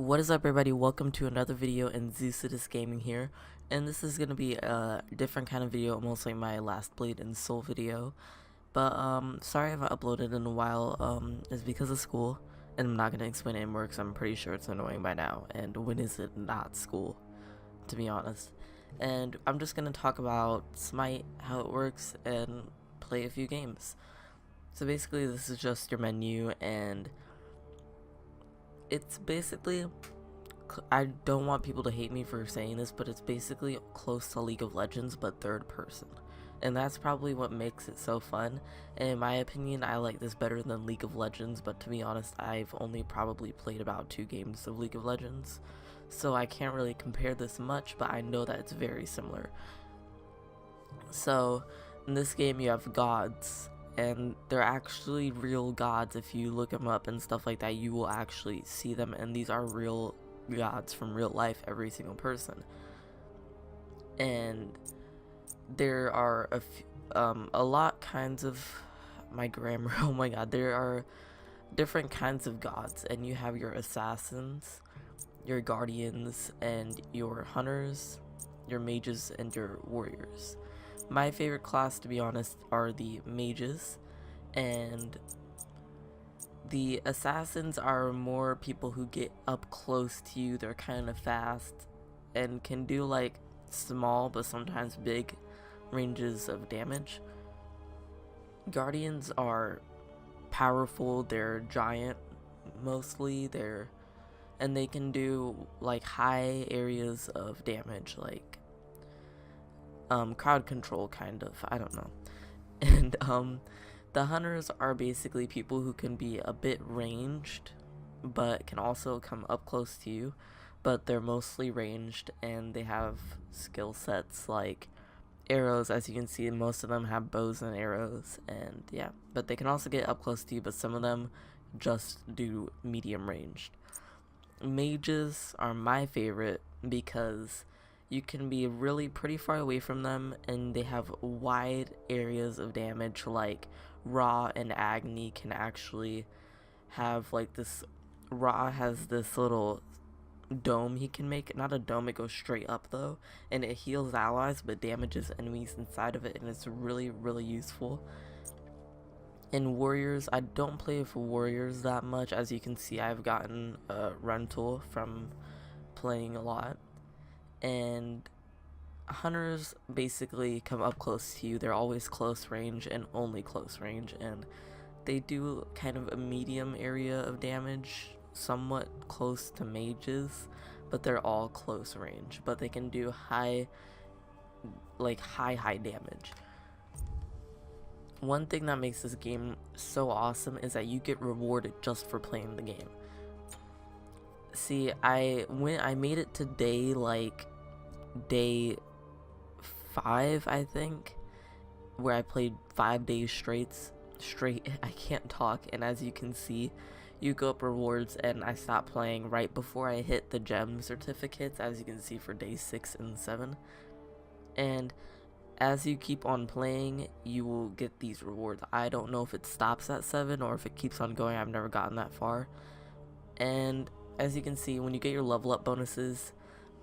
What is up, everybody? Welcome to another video, and Zeus Gaming here, and this is gonna be a different kind of video, almost like my last Blade and Soul video. But sorry I haven't uploaded in a while. It's because of school, and I'm not gonna explain it anymore because I'm pretty sure it's annoying by now. And when is it not school, to be honest? And I'm just gonna talk about Smite, how it works, and play a few games. So basically, this is just your menu, and it's basically, I don't want people to hate me for saying this, but it's basically close to League of Legends but third person, and that's probably what makes it so fun. And in my opinion, I like this better than League of Legends, but to be honest, I've only probably played about 2 games of League of Legends, so I can't really compare this much, but I know that it's very similar. So in this game you have gods, and they're actually real gods. If you look them up and stuff like that, you will actually see them, and these are real gods from real life, every single person. And there are a lot kinds of, my grammar, oh my god, there are different kinds of gods, and you have your assassins, your guardians, and your hunters, your mages, and your warriors. My favorite class, to be honest, are the mages, and the assassins are more people who get up close to you. They're kind of fast and can do like small but sometimes big ranges of damage. Guardians are powerful, they're giant mostly, and they can do like high areas of damage, like crowd control, kind of, I don't know. And the hunters are basically people who can be a bit ranged but can also come up close to you, but they're mostly ranged, and they have skill sets like arrows. As you can see, most of them have bows and arrows, and yeah, but they can also get up close to you, but some of them just do medium ranged. Mages are my favorite because you can be really pretty far away from them, and they have wide areas of damage. Like Ra and Agni can actually have like this. Ra has this little dome he can make. Not a dome, it goes straight up though, and it heals allies but damages enemies inside of it, and it's really useful. In warriors, I don't play for warriors that much. As you can see, I've gotten a rental from playing a lot. And hunters basically come up close to you. They're always close range and only close range, and they do kind of a medium area of damage, somewhat close to mages, but they're all close range, but they can do high damage. One thing that makes this game so awesome is that you get rewarded just for playing the game. See, I made it to day 5, I think, where I played 5 days straight. I can't talk, and as you can see, you go up rewards, and I stopped playing right before I hit the gem certificates, as you can see, for day 6 and 7. And as you keep on playing, you will get these rewards. I don't know if it stops at 7 or if it keeps on going. I've never gotten that far. And as you can see, when you get your level up bonuses,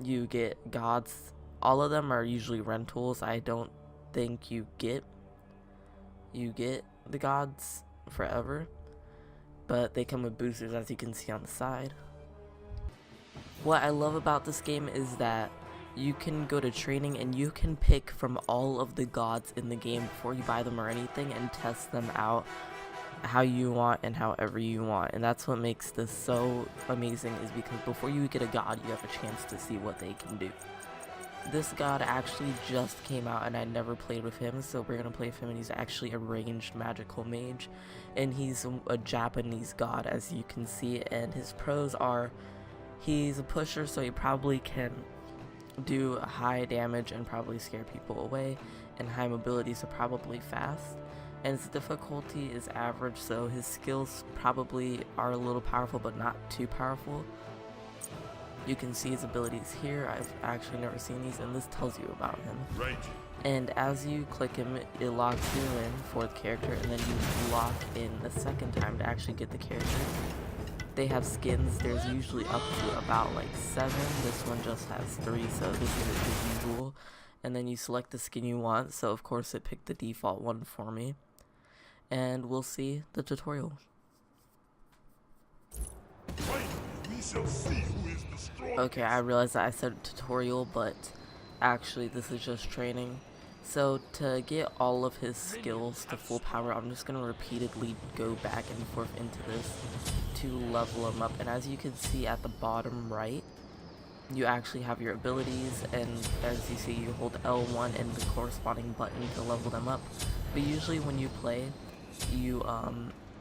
you get gods. All of them are usually rentals. I don't think you get the gods forever, but they come with boosters, as you can see on the side. What I love about this game is that you can go to training and you can pick from all of the gods in the game before you buy them or anything, and test them out how you want and however you want. And that's what makes this so amazing, is because before you get a god, you have a chance to see what they can do. This god actually just came out, and I never played with him, so we're gonna play with him. And he's actually a ranged magical mage, and he's a Japanese god, as you can see. And his pros are, he's a pusher, so he probably can do high damage and probably scare people away, and high mobility, so probably fast. And his difficulty is average, so his skills probably are a little powerful but not too powerful. You can see his abilities here. I've actually never seen these, and this tells you about him. Right. And as you click him, it locks you in for the character, and then you lock in the second time to actually get the character. they have skins. There's usually up to about like 7. This one just has 3, so this is the usual. And then you select the skin you want, so of course it picked the default one for me. And we'll see the tutorial. Okay, I realized that I said tutorial, but actually this is just training. So to get all of his skills to full power, I'm just going to repeatedly go back and forth into this to level him up. And as you can see at the bottom right, you actually have your abilities, and as you see, you hold L1 and the corresponding button to level them up. But usually when you play,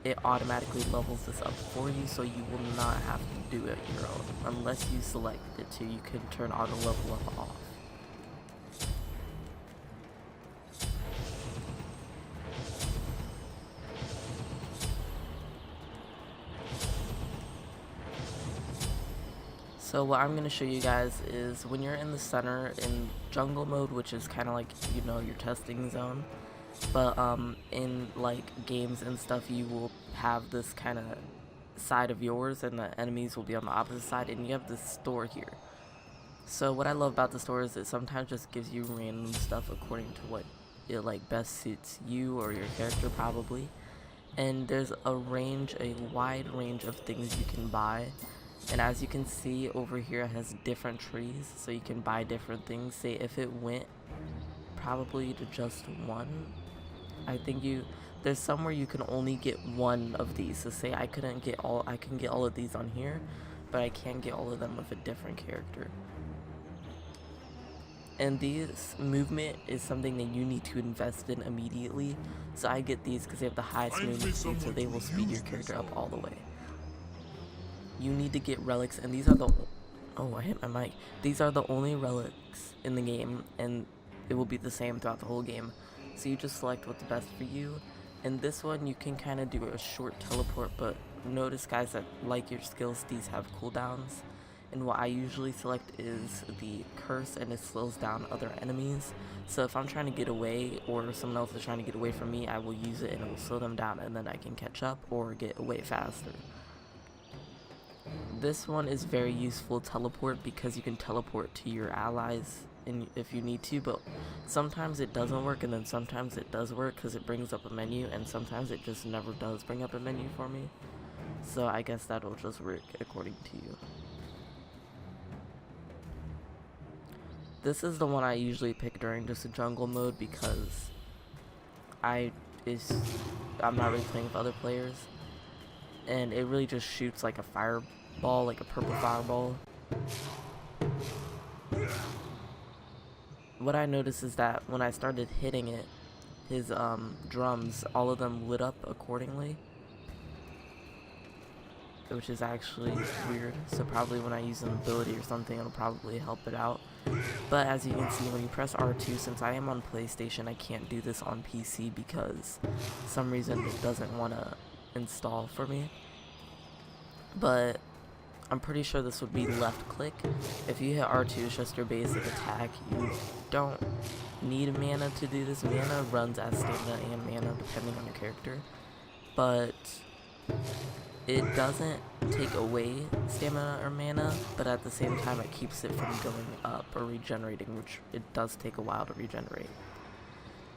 it automatically levels this up for you, so you will not have to do it your own. Unless you select it to, you can turn auto level up off. So what I'm going to show you guys is when you're in the center in jungle mode, which is kind of like, you know, your testing zone, but in like games and stuff, you will have this kind of side of yours and the enemies will be on the opposite side, and you have this store here. So what I love about the store is it sometimes just gives you random stuff according to what it like best suits you or your character probably. And there's a wide range of things you can buy. And as you can see over here, it has different trees, so you can buy different things. Say if it went probably to just one, I think there's somewhere you can only get one of these. So say I can get all of these on here, but I can't get all of them with a different character. And this movement is something that you need to invest in immediately. So I get these because they have the highest movement speed, so they will speed your character up all the way. You need to get relics, and these are the I hit my mic. These are the only relics in the game, and it will be the same throughout the whole game. So you just select what's best for you. And this one you can kind of do a short teleport, but notice guys that like your skills, these have cooldowns. And what I usually select is the curse, and it slows down other enemies. So if I'm trying to get away or someone else is trying to get away from me, I will use it and it will slow them down, and then I can catch up or get away faster. This one is very useful, teleport, because you can teleport to your allies if you need to, but sometimes it doesn't work, and then sometimes it does work because it brings up a menu, and sometimes it just never does bring up a menu for me. So I guess that'll just work according to you. This is the one I usually pick during just a jungle mode because I'm not really playing with other players, and it really just shoots like a fireball, like a purple fireball. What I noticed is that when I started hitting it, his drums, all of them lit up accordingly, which is actually weird. So probably when I use an ability or something, it'll probably help it out. But as you can see, when you press R2, since I am on PlayStation, I can't do this on PC because for some reason it doesn't want to install for me. But I'm pretty sure this would be left click. If you hit R2, it's just your basic attack. You don't need mana to do this. Mana runs as stamina and mana depending on your character, but it doesn't take away stamina or mana, but at the same time it keeps it from going up or regenerating, which it does take a while to regenerate.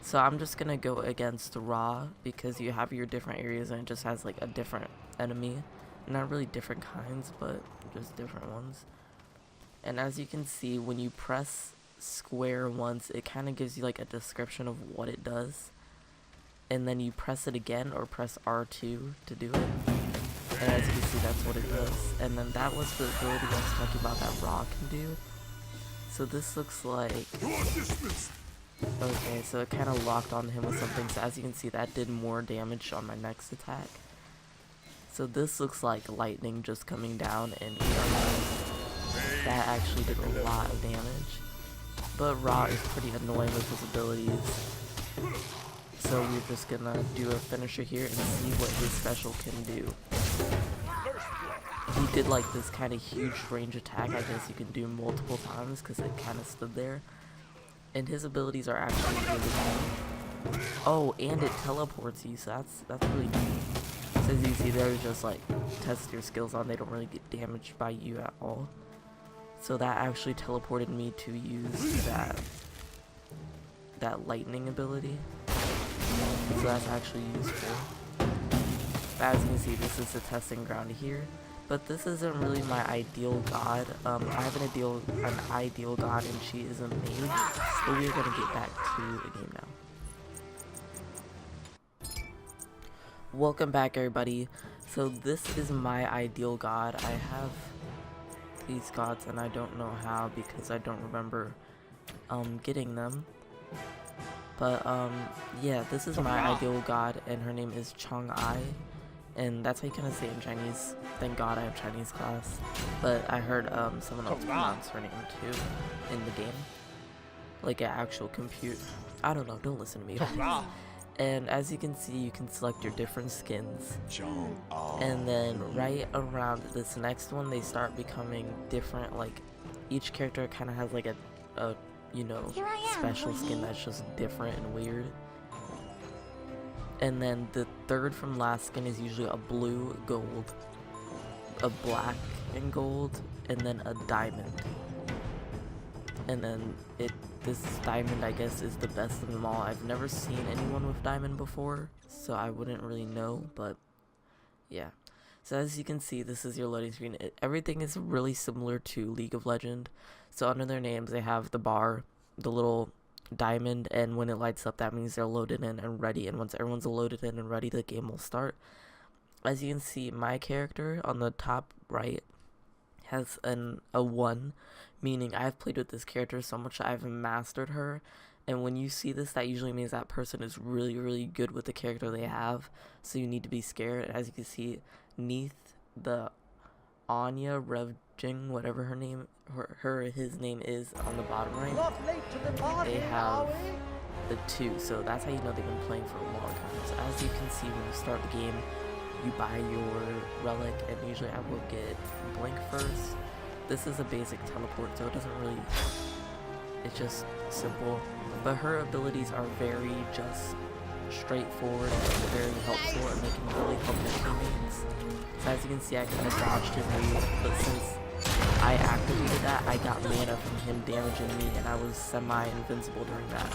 So I'm just gonna go against Ra because you have your different areas and it just has like a different enemy. Not really different kinds, but just different ones. And as you can see, when you press square once, it kind of gives you like a description of what it does. And then you press it again or press R2 to do it. And as you can see, that's what it does. And then that was the ability I was talking about that Ra can do. So this looks like... Okay, so it kind of locked on him with something. So as you can see, that did more damage on my next attack. So this looks like lightning just coming down, and that actually did a lot of damage. But Ra is pretty annoying with his abilities. So we're just gonna do a finisher here and see what his special can do. He did like this kind of huge range attack. I guess you can do multiple times because it kind of stood there. And his abilities are actually really good. Oh, and it teleports you, so that's really neat. So So as you see, they're just like test your skills on. They don't really get damaged by you at all. So that actually teleported me to use that lightning ability. So that's actually useful. But as you can see, this is the testing ground here. But this isn't really my ideal god. I have an ideal god, and she is a mage. So we're gonna get back to the game now. Welcome back, everybody. So this is my ideal god. I have these gods, and I don't know how because I don't remember getting them. But yeah, this is my ideal god, and her name is cheng'e. And that's how you kind of say it in Chinese. Thank God I have Chinese class. But I heard someone else pronounce her name too in the game. Like an actual compute. I don't know, don't listen to me. And as you can see, you can select your different skins. And then right around this next one, they start becoming different. Like each character kind of has like a you know, special skin that's just different and weird. And then the third from last skin is usually a blue, gold, a black and gold, and then a diamond. And then this diamond, I guess, is the best of them all. I've never seen anyone with diamond before, so I wouldn't really know, but yeah. So as you can see, this is your loading screen. Everything is really similar to League of Legends. So under their names, they have the bar, the little diamond, and when it lights up, that means they're loaded in and ready. And once everyone's loaded in and ready, the game will start. As you can see, my character on the top right has a 1, meaning I've played with this character so much I've mastered her. And when you see this, that usually means that person is really, really good with the character they have. So you need to be scared. As you can see, Neath, the Anya Revjing, whatever her name, his name is on the bottom right, they have the 2, so that's how you know they've been playing for a long time. So as you can see, when you start the game, you buy your relic, and usually I will get Blink first. This is a basic teleport, so it doesn't really, it's just simple, but her abilities are very just straightforward and very helpful, and they can really help your teammates. So as you can see, I kind of dodged his move, but since I activated that, I got mana from him damaging me, and I was semi-invincible during that.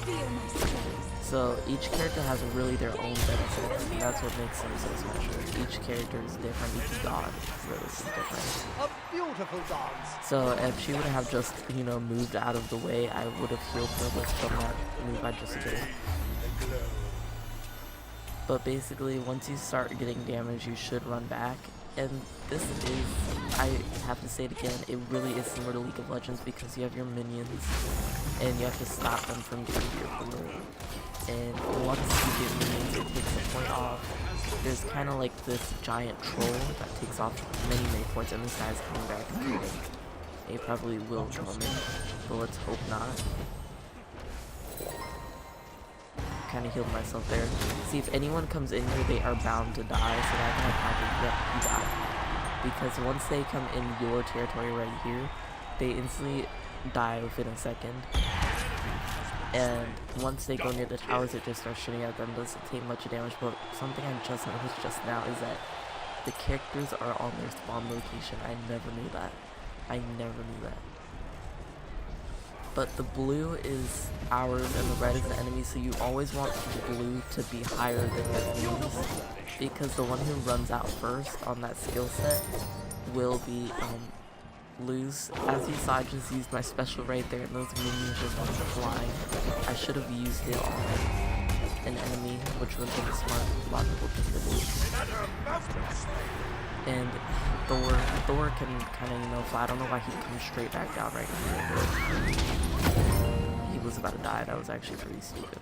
So each character has really their own benefits, and that's what makes them so special. Each character is different, each god is different. A beautiful dance. So if she would have just, you know, moved out of the way, I would have healed her with from that move I just did. But basically, once you start getting damage, you should run back. And this is, I have to say it again, it really is similar to League of Legends because you have your minions, and you have to stop them from getting to your blue. And once you get minions, it takes a point off. There's kind of like this giant troll that takes off many, many points, and this guy's coming back and shooting. He probably will come in, but let's hope not. Kind of healed myself there. See, if anyone comes in here, they are bound to die, so that kind of happens that you die. Because once they come in your territory right here, they instantly die within a second. And once they go near the towers, it just starts shooting at them. Doesn't take much damage, but something I just noticed just now is that the characters are on their spawn location. I never knew that. I never knew that. But the blue is ours and the red is the enemy, so you always want the blue to be higher than the enemies, because the one who runs out first on that skill set will be lose. As you saw, I just used my special right there, and those minions just went flying. I should have used it on an enemy, which would have been a smart, logical thing to do. And Thor can kind of, you know, fly. I don't know why he comes straight back down right here. He was about to die. That was actually pretty stupid.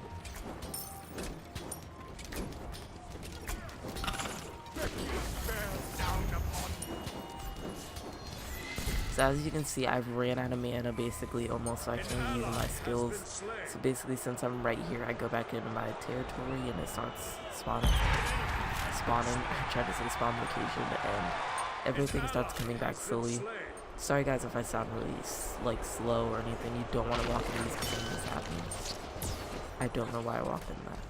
So as you can see, I've ran out of mana basically almost, so I can't use my skills. So basically, since I'm right here, I go back into my territory and it starts spawning. I tried to say spawn location, and everything starts coming back slowly. Sorry guys if I sound really like slow or anything. You don't want to walk in these because this happens. I don't know why I walked in that.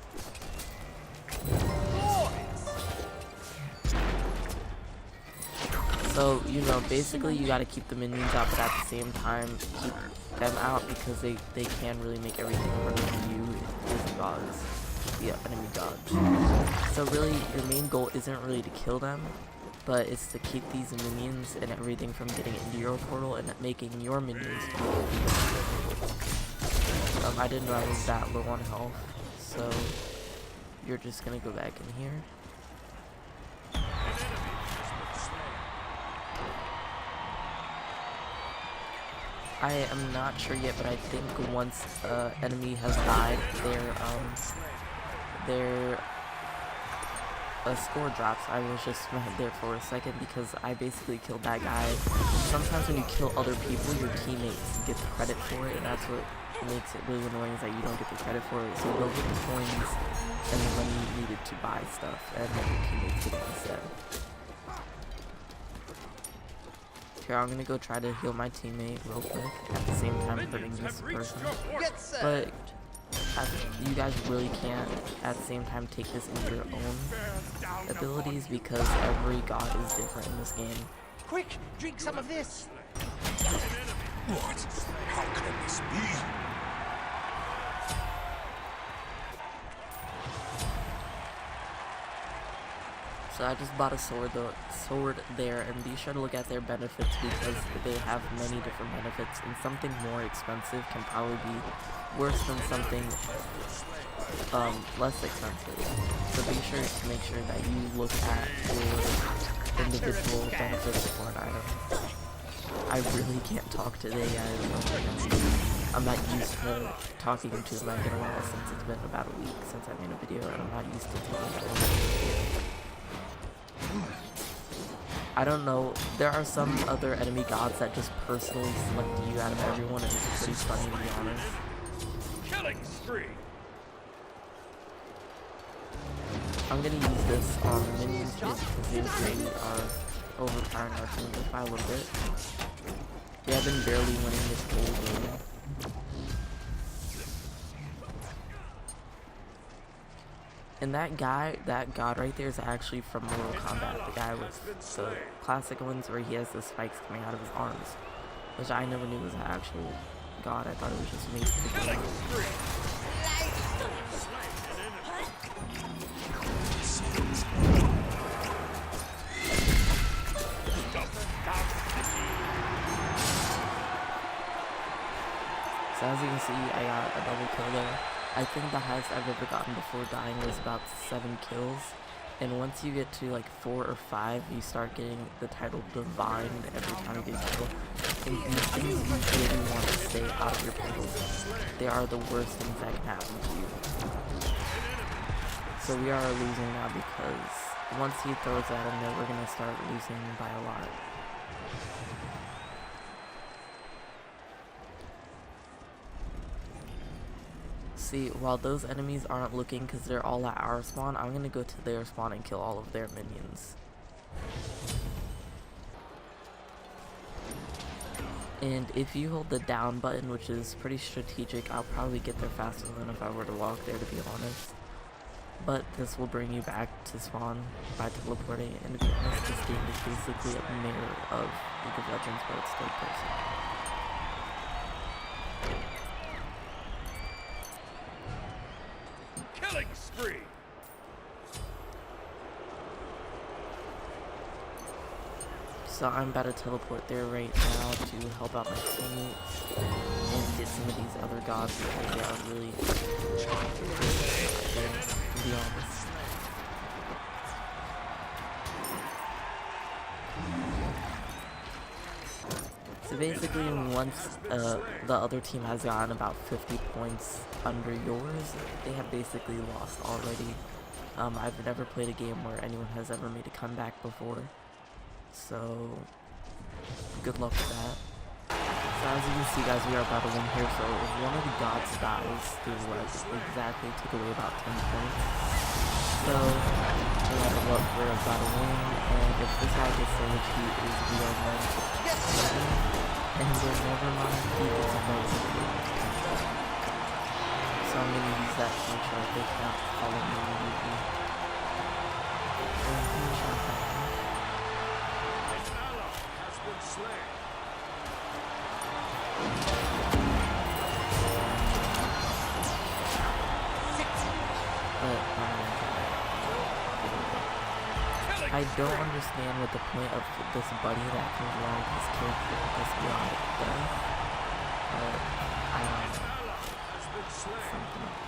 So, you know, basically you gotta keep the minions out, but at the same time, keep them out because they can really make everything harder for you if the gods, the enemy gods. So really, your main goal isn't really to kill them, but it's to keep these minions and everything from getting into your portal and making your minions I didn't know I was that low on health, so you're just gonna go back in here. I am not sure yet, but I think once enemy has died, their score drops. I was just mad there for a second because I basically killed that guy. Sometimes when you kill other people, your teammates get the credit for it, and that's what makes it really annoying, is that you don't get the credit for it. So you don't get the coins and the money needed to buy stuff, and then your teammates get it instead. Here, I'm gonna go try to heal my teammate real quick, at the same time hurting this person. But you guys really can't at the same time take this into your own abilities because every god is different in this game. Quick, drink some of this. What? How can this be? So I just bought a sword there, and be sure to look at their benefits because they have many different benefits, and something more expensive can probably be worse than something less expensive. So be sure to make sure that you look at your individual benefits for an item. I really can't talk today, guys. I'm not used to talking to them. I've been a while since it's been about a week since I made a video, and I'm not used to talking to them. I don't know, there are some other enemy gods that just personally select you out of everyone, and it's pretty funny to be honest. Killing spree. I'm gonna use this on the minions just because they are overpowering our team by a little bit. We have been barely winning this whole game. And that god right there is actually from Mortal Kombat. The guy with the classic ones where he has the spikes coming out of his arms. Which I never knew was an actual god. I thought it was just made for the game. So as you can see, I got a double kill there. I think the highest I've ever gotten before dying was about 7 kills. And once you get to like 4 or 5, you start getting the title Divine every time you get a kill. And these things you really want to stay out of your portals. They are the worst things that can happen to you. So we are losing now because once he throws that in there, we're going to start losing by a lot. See, while those enemies aren't looking because they're all at our spawn, I'm going to go to their spawn and kill all of their minions. And if you hold the down button, which is pretty strategic, I'll probably get there faster than if I were to walk there, to be honest. But this will bring you back to spawn by teleporting, and to be honest, this game is basically a mirror of League of Legends, but it's third person. Killing spree. So I'm about to teleport there right now to help out my teammates and get some of these other gods because they are really good, to be honest. So basically, once the other team has gotten about 50 points under yours, they have basically lost already. I've never played a game where anyone has ever made a comeback before. So, good luck with that. So as you can see, guys, we are about to win here. So if one of the gods dies, they will exactly take away about 10 points. So, no matter what, we're about to win. And if this guy gets so much heat, we are going to win. And we'll never mind if he gets a bonus. So I'm going to use that to make sure I they cannot follow me immediately. slain. But I don't understand what the point of this buddy that comes along with his character is beyond death. But I don't know. Has been slain. Something else.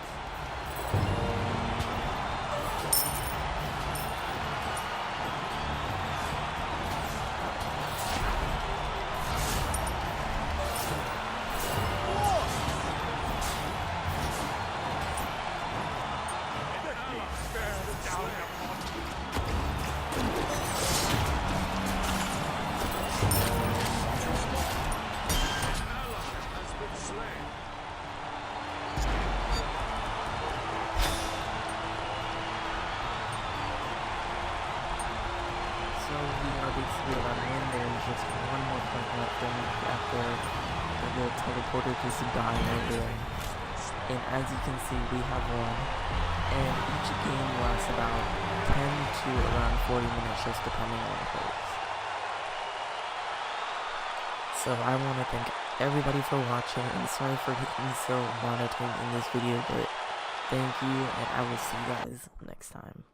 So we are basically around the end. There's just one more point left after the teleporter just dying over there. And as you can see, we have won. And each game lasts about 10 to around 40 minutes, just depending on the players. So I want to thank everybody for watching, and sorry for being so monotone in this video, but thank you, and I will see you guys next time.